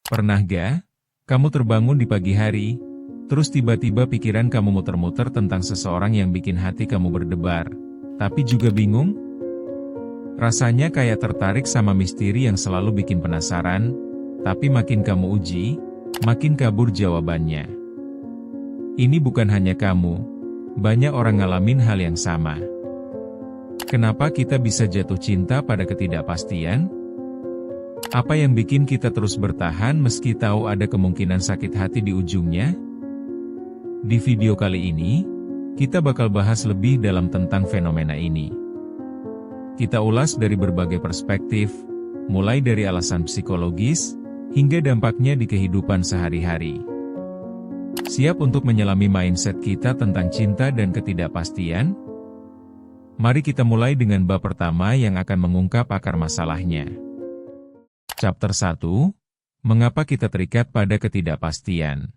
Pernah gak? Kamu terbangun di pagi hari, terus tiba-tiba pikiran kamu muter-muter tentang seseorang yang bikin hati kamu berdebar, tapi juga bingung? Rasanya kayak tertarik sama misteri yang selalu bikin penasaran, tapi makin kamu uji, makin kabur jawabannya. Ini bukan hanya kamu, banyak orang ngalamin hal yang sama. Kenapa kita bisa jatuh cinta pada ketidakpastian? Apa yang bikin kita terus bertahan meski tahu ada kemungkinan sakit hati di ujungnya? Di video kali ini, kita bakal bahas lebih dalam tentang fenomena ini. Kita ulas dari berbagai perspektif, mulai dari alasan psikologis, hingga dampaknya di kehidupan sehari-hari. Siap untuk menyelami mindset kita tentang cinta dan ketidakpastian? Mari kita mulai dengan bab pertama yang akan mengungkap akar masalahnya. Chapter 1, Mengapa kita terikat pada ketidakpastian?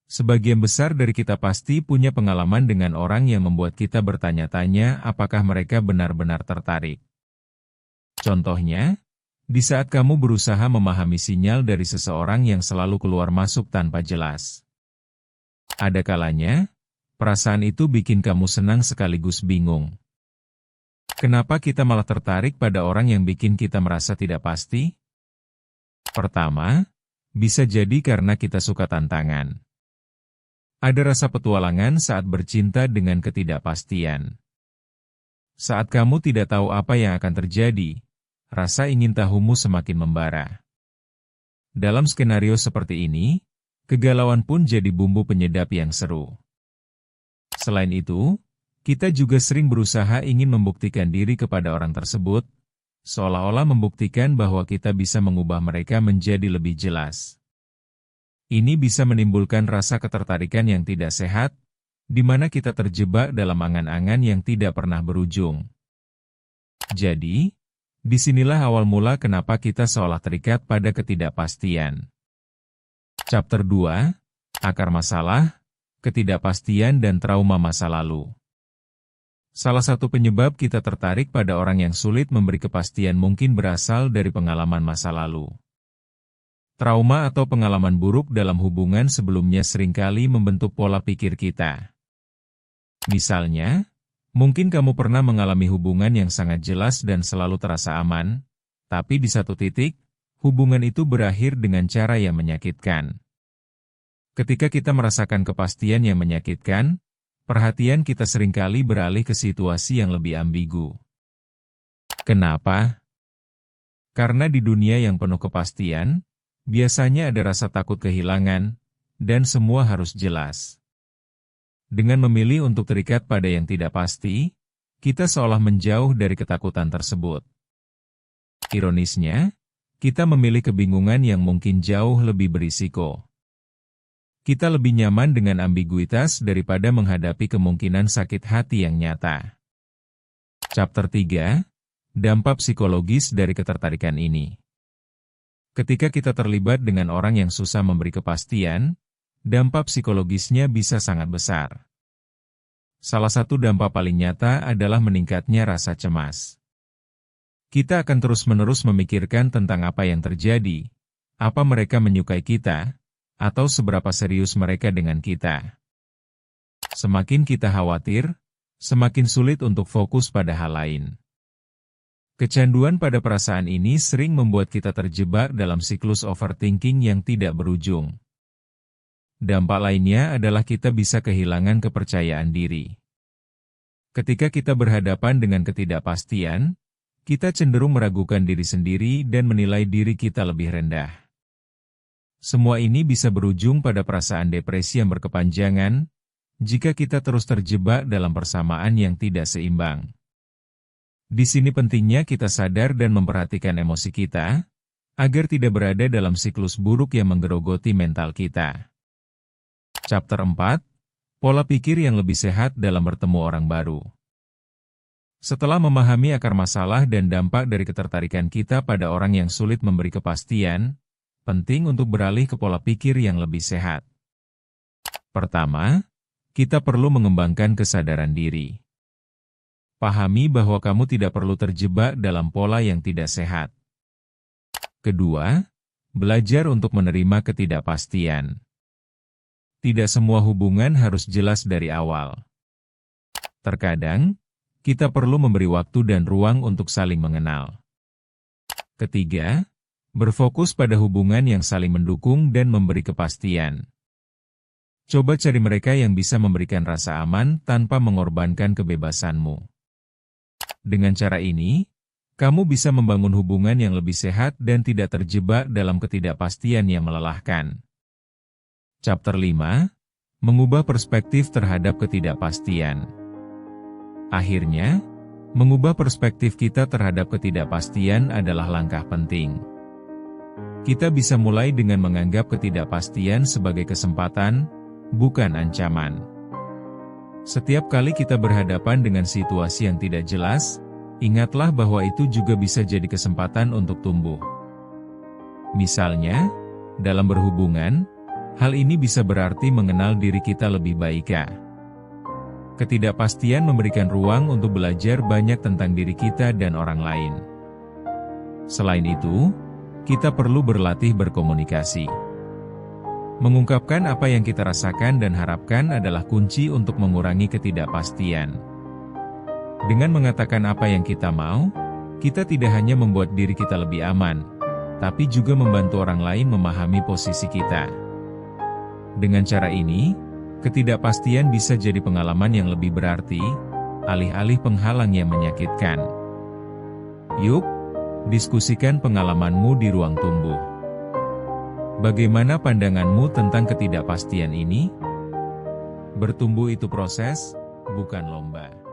Sebagian besar dari kita pasti punya pengalaman dengan orang yang membuat kita bertanya-tanya apakah mereka benar-benar tertarik. Contohnya, di saat kamu berusaha memahami sinyal dari seseorang yang selalu keluar masuk tanpa jelas. Ada kalanya, perasaan itu bikin kamu senang sekaligus bingung. Kenapa kita malah tertarik pada orang yang bikin kita merasa tidak pasti? Pertama, bisa jadi karena kita suka tantangan. Ada rasa petualangan saat bercinta dengan ketidakpastian. Saat kamu tidak tahu apa yang akan terjadi, rasa ingin tahumu semakin membara. Dalam skenario seperti ini, kegalauan pun jadi bumbu penyedap yang seru. Selain itu, kita juga sering berusaha ingin membuktikan diri kepada orang tersebut, seolah-olah membuktikan bahwa kita bisa mengubah mereka menjadi lebih jelas. Ini bisa menimbulkan rasa ketertarikan yang tidak sehat, di mana kita terjebak dalam angan-angan yang tidak pernah berujung. Jadi, disinilah awal mula kenapa kita seolah terikat pada ketidakpastian. Chapter 2, Akar Masalah, Ketidakpastian dan Trauma Masa Lalu. Salah satu penyebab kita tertarik pada orang yang sulit memberi kepastian mungkin berasal dari pengalaman masa lalu. Trauma atau pengalaman buruk dalam hubungan sebelumnya seringkali membentuk pola pikir kita. Misalnya, mungkin kamu pernah mengalami hubungan yang sangat jelas dan selalu terasa aman, tapi di satu titik, hubungan itu berakhir dengan cara yang menyakitkan. Ketika kita merasakan kepastian yang menyakitkan, perhatian kita seringkali beralih ke situasi yang lebih ambigu. Kenapa? Karena di dunia yang penuh kepastian, biasanya ada rasa takut kehilangan, dan semua harus jelas. Dengan memilih untuk terikat pada yang tidak pasti, kita seolah menjauh dari ketakutan tersebut. Ironisnya, kita memilih kebingungan yang mungkin jauh lebih berisiko. Kita lebih nyaman dengan ambiguitas daripada menghadapi kemungkinan sakit hati yang nyata. Chapter 3, Dampak Psikologis dari Ketertarikan Ini. Ketika kita terlibat dengan orang yang susah memberi kepastian, dampak psikologisnya bisa sangat besar. Salah satu dampak paling nyata adalah meningkatnya rasa cemas. Kita akan terus-menerus memikirkan tentang apa yang terjadi, apa mereka menyukai kita, atau seberapa serius mereka dengan kita. Semakin kita khawatir, semakin sulit untuk fokus pada hal lain. Kecanduan pada perasaan ini sering membuat kita terjebak dalam siklus overthinking yang tidak berujung. Dampak lainnya adalah kita bisa kehilangan kepercayaan diri. Ketika kita berhadapan dengan ketidakpastian, kita cenderung meragukan diri sendiri dan menilai diri kita lebih rendah. Semua ini bisa berujung pada perasaan depresi yang berkepanjangan, jika kita terus terjebak dalam persamaan yang tidak seimbang. Di sini pentingnya kita sadar dan memperhatikan emosi kita, agar tidak berada dalam siklus buruk yang menggerogoti mental kita. Chapter 4, Pola Pikir yang Lebih Sehat dalam Bertemu Orang Baru. Setelah memahami akar masalah dan dampak dari ketertarikan kita pada orang yang sulit memberi kepastian, penting untuk beralih ke pola pikir yang lebih sehat. Pertama, kita perlu mengembangkan kesadaran diri. Pahami bahwa kamu tidak perlu terjebak dalam pola yang tidak sehat. Kedua, Belajar untuk menerima ketidakpastian. Tidak semua hubungan harus jelas dari awal. Terkadang, kita perlu memberi waktu dan ruang untuk saling mengenal. Ketiga, berfokus pada hubungan yang saling mendukung dan memberi kepastian. Coba cari mereka yang bisa memberikan rasa aman tanpa mengorbankan kebebasanmu. Dengan cara ini, kamu bisa membangun hubungan yang lebih sehat dan tidak terjebak dalam ketidakpastian yang melelahkan. Chapter 5. Mengubah perspektif terhadap ketidakpastian. Akhirnya, mengubah perspektif kita terhadap ketidakpastian adalah langkah penting. Kita bisa mulai dengan menganggap ketidakpastian sebagai kesempatan, bukan ancaman. Setiap kali kita berhadapan dengan situasi yang tidak jelas, ingatlah bahwa itu juga bisa jadi kesempatan untuk tumbuh. Misalnya, dalam berhubungan, hal ini bisa berarti mengenal diri kita lebih baik. Ketidakpastian memberikan ruang untuk belajar banyak tentang diri kita dan orang lain. Selain itu, kita perlu berlatih berkomunikasi. Mengungkapkan apa yang kita rasakan dan harapkan adalah kunci untuk mengurangi ketidakpastian. Dengan mengatakan apa yang kita mau, kita tidak hanya membuat diri kita lebih aman, tapi juga membantu orang lain memahami posisi kita. Dengan cara ini, ketidakpastian bisa jadi pengalaman yang lebih berarti, alih-alih penghalang yang menyakitkan. Yuk, diskusikan pengalamanmu di ruang tumbuh. Bagaimana pandanganmu tentang ketidakpastian ini? Bertumbuh itu proses, bukan lomba.